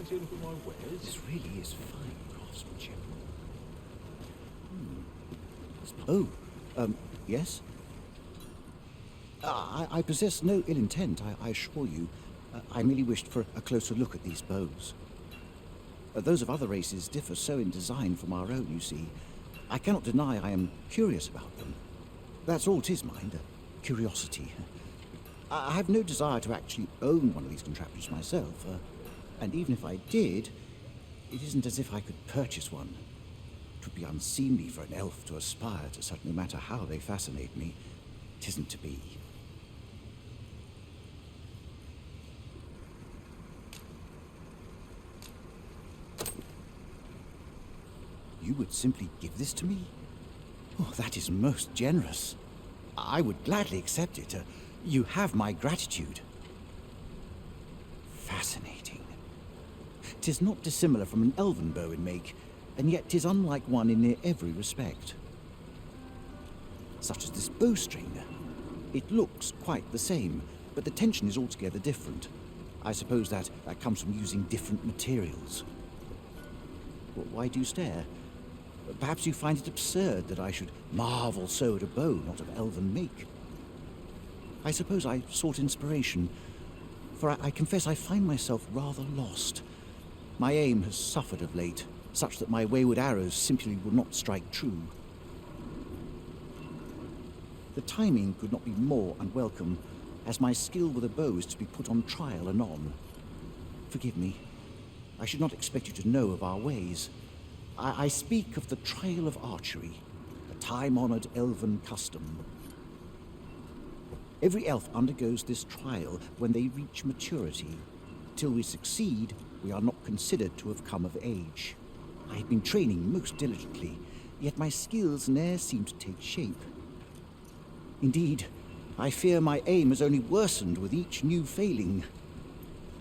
This really is fine craftsmanship. Oh, yes? I possess no ill intent, I assure you. I merely wished for a closer look at these bows. Those of other races differ so in design from our own, you see. I cannot deny I am curious about them. That's all 'tis, mind, curiosity. I have no desire to actually own one of these contraptions myself, and even if I did, it isn't as if I could purchase one. It would be unseemly for an elf to aspire to such, no matter how they fascinate me. It isn't to be. You would simply give this to me? Oh, that is most generous. I would gladly accept it. You have my gratitude. Fascinating. 'Tis not dissimilar from an elven bow in make, and yet 'tis unlike one in near every respect. Such as this bowstring. It looks quite the same, but the tension is altogether different. I suppose that comes from using different materials. Why do you stare? Perhaps you find it absurd that I should marvel so at a bow not of elven make. I suppose I sought inspiration, for I confess I find myself rather lost. My aim has suffered of late, such that my wayward arrows simply will not strike true. The timing could not be more unwelcome, as my skill with a bow is to be put on trial anon. Forgive me. I should not expect you to know of our ways. I speak of the trial of archery, a time-honored elven custom. Every elf undergoes this trial when they reach maturity. Till we succeed, we are not considered to have come of age. I have been training most diligently, yet my skills ne'er seem to take shape. Indeed, I fear my aim has only worsened with each new failing.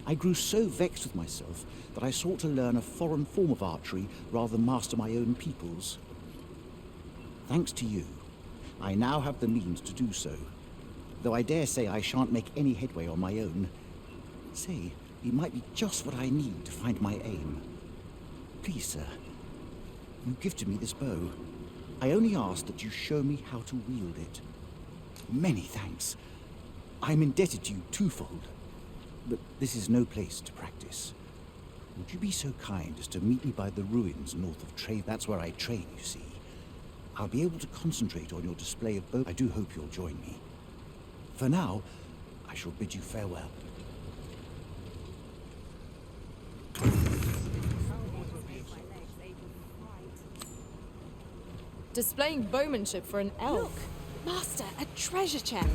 I grew so vexed with myself that I sought to learn a foreign form of archery rather than master my own people's. Thanks to you, I now have the means to do so, though I dare say I shan't make any headway on my own. Say, it might be just what I need to find my aim. Please, sir, you give to me this bow. I only ask that you show me how to wield it. Many thanks. I'm indebted to you twofold, but this is no place to practice. Would you be so kind as to meet me by the ruins north of Trade? That's where I train, you see. I'll be able to concentrate on your display of bow. I do hope you'll join me. For now, I shall bid you farewell. Displaying bowmanship for an elk. Look, Master, a treasure chest.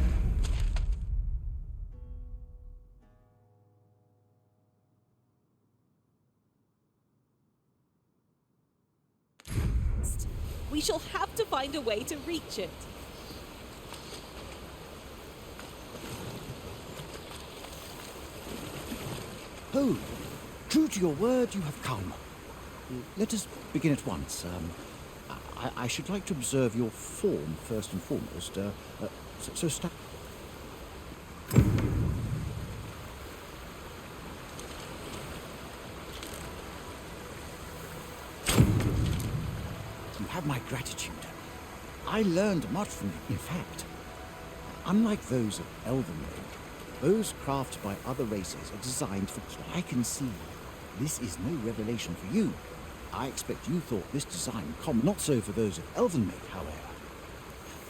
We shall have to find a way to reach it. Oh, true to your word, you have come. Let us begin at once. I should like to observe your form first and foremost. So start. You have my gratitude. I learned much from you, in fact. Unlike those of elven make, bows crafted by other races are designed for what I can see. This is no revelation for you. I expect you thought this design common. Not so for those of elven make, however.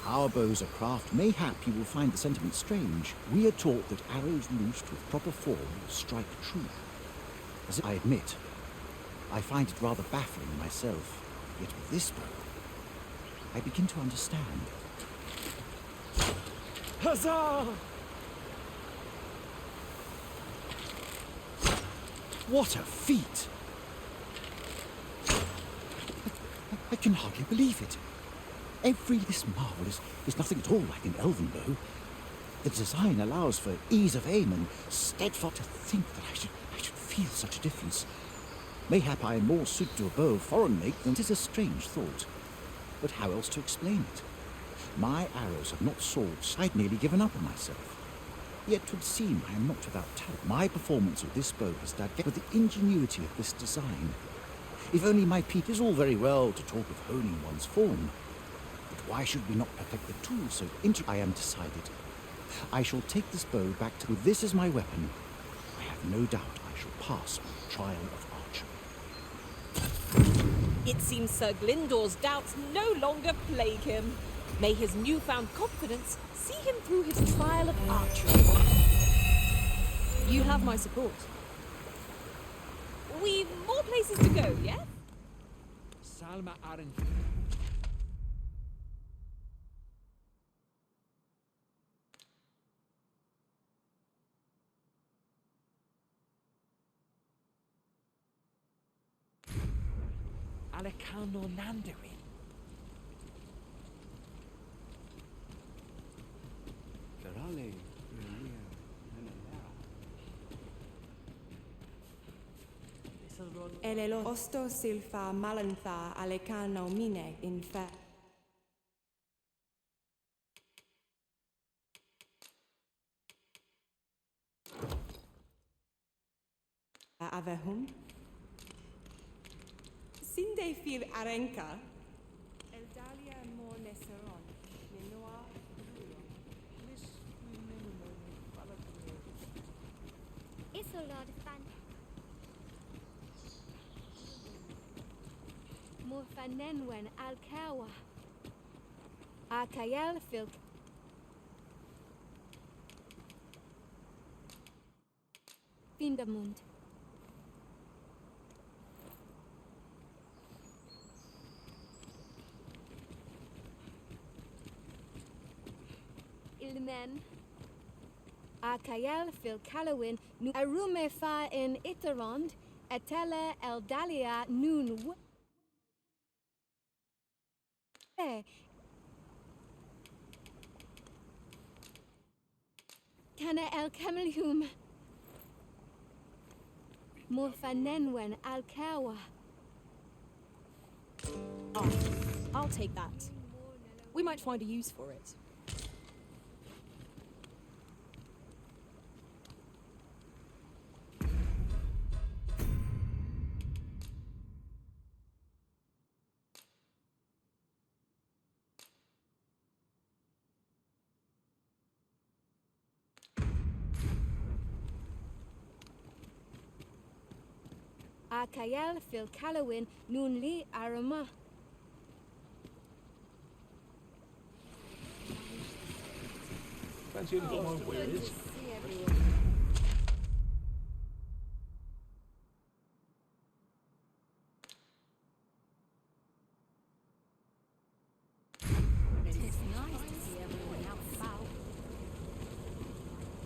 Our bows are crafted. Mayhap you will find the sentiment strange. We are taught that arrows loosed with proper form strike true. As I admit, I find it rather baffling myself. Yet with this bow, I begin to understand. Huzzah! What a feat! I can hardly believe it. This marvel is nothing at all like an elven bow. The design allows for ease of aim and steadfast. To think that I should feel such a difference. Mayhap I am more suited to a bow of foreign make than it is a strange thought. But how else to explain it? My arrows have not soared. I'd nearly given up on myself. Yet 'twould seem I am not without talent. My performance with this bow is that with the ingenuity of this design. If only my peak is all very well to talk of honing one's form. But why should we not perfect the tool so I am decided. I shall take this bow back to... With this as my weapon, I have no doubt I shall pass on the trial of archery. It seems Sir Glyndor's doubts no longer plague him. May his newfound confidence see him through his trial of archery. You have my support. We've more places to go, yes? Salma Aren. Alecano Nanderin. Karale. Elelo osto silfa malantha alecano mine in fe. Avehum. Sinde fir arenka. Eldalia morneseron. Minoa ruyo. Isolod fan. Morfanenwen alkawa. Akayel filk. Vindamund. Ilmen. Akayel fil Kalawin nu arume fa in Iterond. Etele eldalia nun. Kana el Camelium Morfanenwen Alkawa. Oh, I'll take that. We might find a use for it. Akayel fil Kalawin nun li arama. Fancy any more words?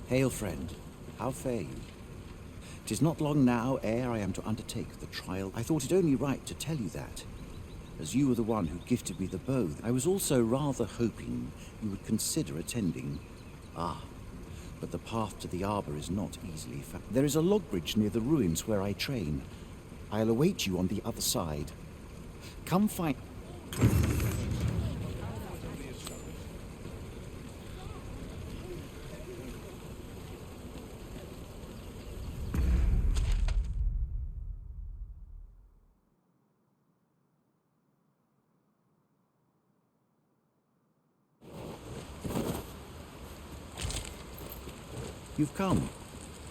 Hail, friend. How fare you? 'Tis not long now ere I am to undertake the trial. I thought it only right to tell you that. As you were the one who gifted me the bow, I was also rather hoping you would consider attending. Ah, but the path to the arbor is not easily found. There is a log bridge near the ruins where I train. I'll await you on the other side. Come find... You've come.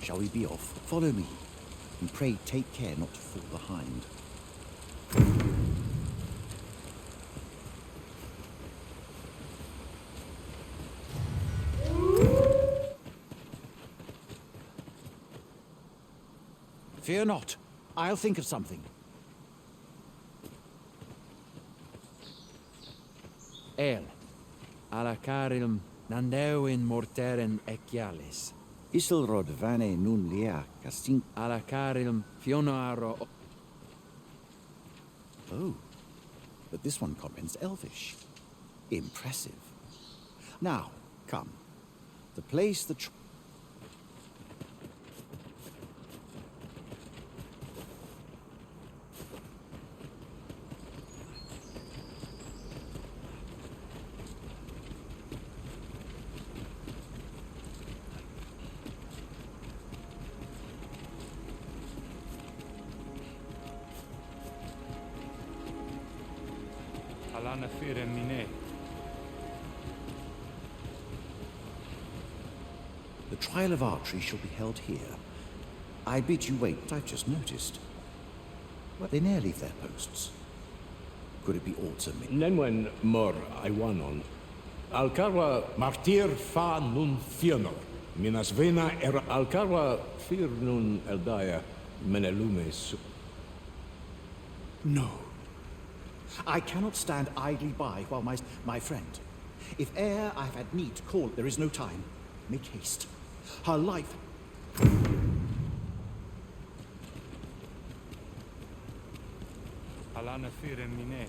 Shall we be off? Follow me. And pray take care not to fall behind. Fear not. I'll think of something. El. Alacarilum Nandewin morteren ecialis. Isilrod vane nun lia castin... Alacarilum fionoaro. Oh, but this one comprehends Elvish. Impressive. Now, come. The place the... Alana fire mine. The trial of archery shall be held here. I bid you wait. I've just noticed. Well, they ne'er leave their posts. Could it be autumn? Nenwen mor Iwanon. Alcarwa martir fa nun fionor. Minas vena alcarwa fir nun eldaya menelumes. No. I cannot stand idly by while my friend. If e'er I've had need to call, there is no time. Make haste. Her life... Alana fire mine.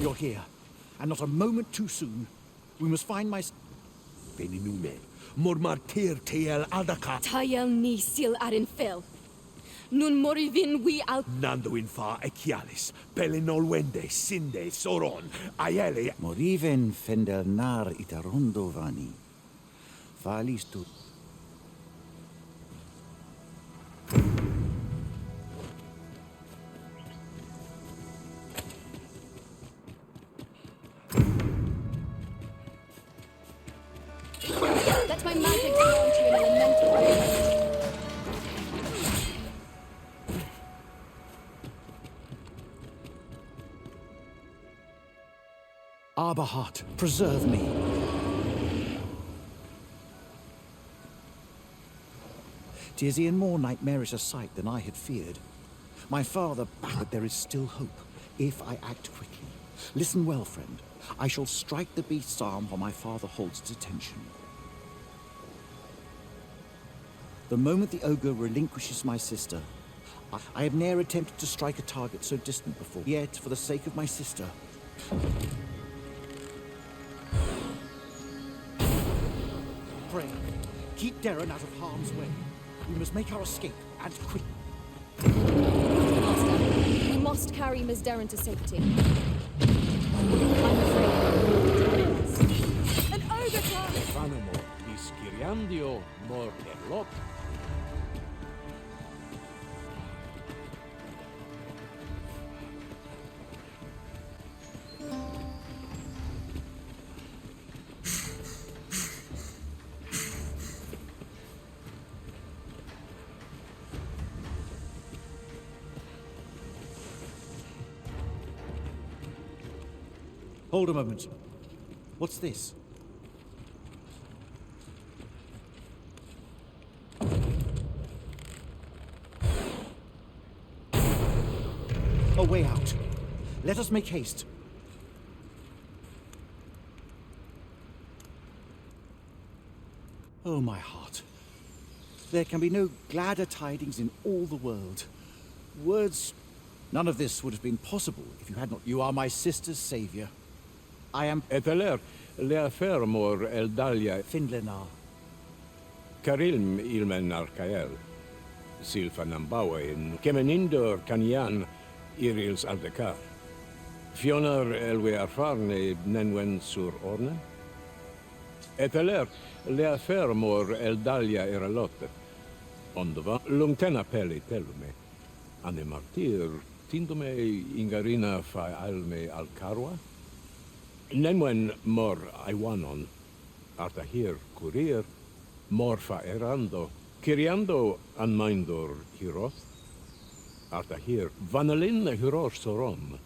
You're here, and not a moment too soon. We must find my... Feninune. Mor martir teel aldaka. Tayel ni sil arin fil. Nun morivin we al... Nando in fa ekialis. Pelinolwende sinde soron. Aiele. Moriven fendel nar itarondo vani. Valis tu... Let my magic grant you an elemental element. Arbahat, preserve me. Tis e'en more nightmarish a sight than I had feared. My father, but there is still hope, if I act quickly. Listen well, friend. I shall strike the beast's arm while my father holds its attention. The moment the ogre relinquishes my sister, I have ne'er attempted to strike a target so distant before. Yet, for the sake of my sister... Pray, keep Darren out of harm's way. We must make our escape, and quick. Master, we must carry Miss Darren to safety. I'm afraid. An ogre trap! Fanamo disciriandio mor erlot. Hold a moment. What's this? A way out. Let us make haste. Oh, my heart. There can be no gladder tidings in all the world. Words... None of this would have been possible if you had not... You are my sister's savior. I am... Eteler le fermor eldalia Findlenar. carilm ilmen arcael. Silfa nambawen kemenindor canian irils aldecar. Fionar elwe arfarne nenwen sur orne. Eteler le fermor eldalia eralotte. Ondova lungtena peli telume. Ane martir tindome ingarina fa alme alcarwa. Nenwen mor Iwanon, arta hier curir, morfa erando, kiriando anmaindor hiroth, arta hier vanalin hirosh soron,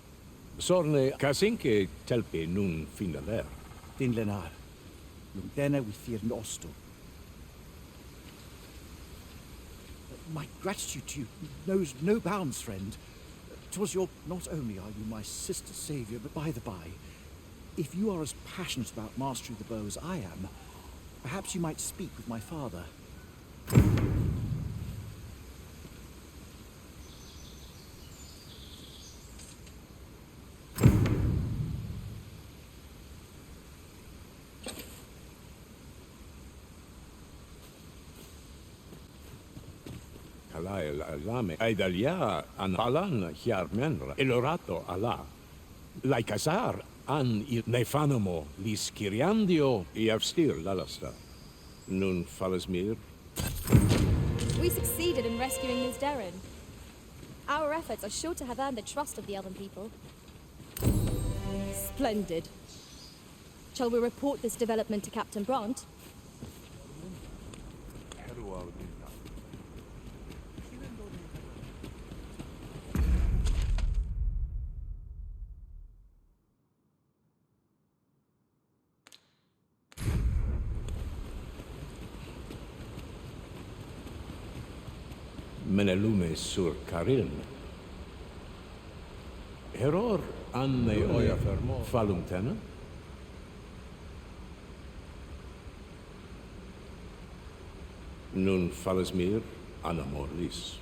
sorne kasinke telpe nun finaler. Findlenar. Lungdena we fear nosto. My gratitude to you knows no bounds, friend. 'Twas your... Not only are you my sister's savior, but by the by, if you are as passionate about mastery of the bow as I am, perhaps you might speak with my father. halael alame, aidalia an alan hiar menra, elorato ala. Laikazar an il nefanamo lis kiriandio iavstir lalasta. Nun falasmir. We succeeded in rescuing Ms. Darren. Our efforts are sure to have earned the trust of the Elven people. Splendid. Shall we report this development to Captain Bront? Menelume sur Carilm. Heror anne oia falum tena? Nun falasmir anamor lis.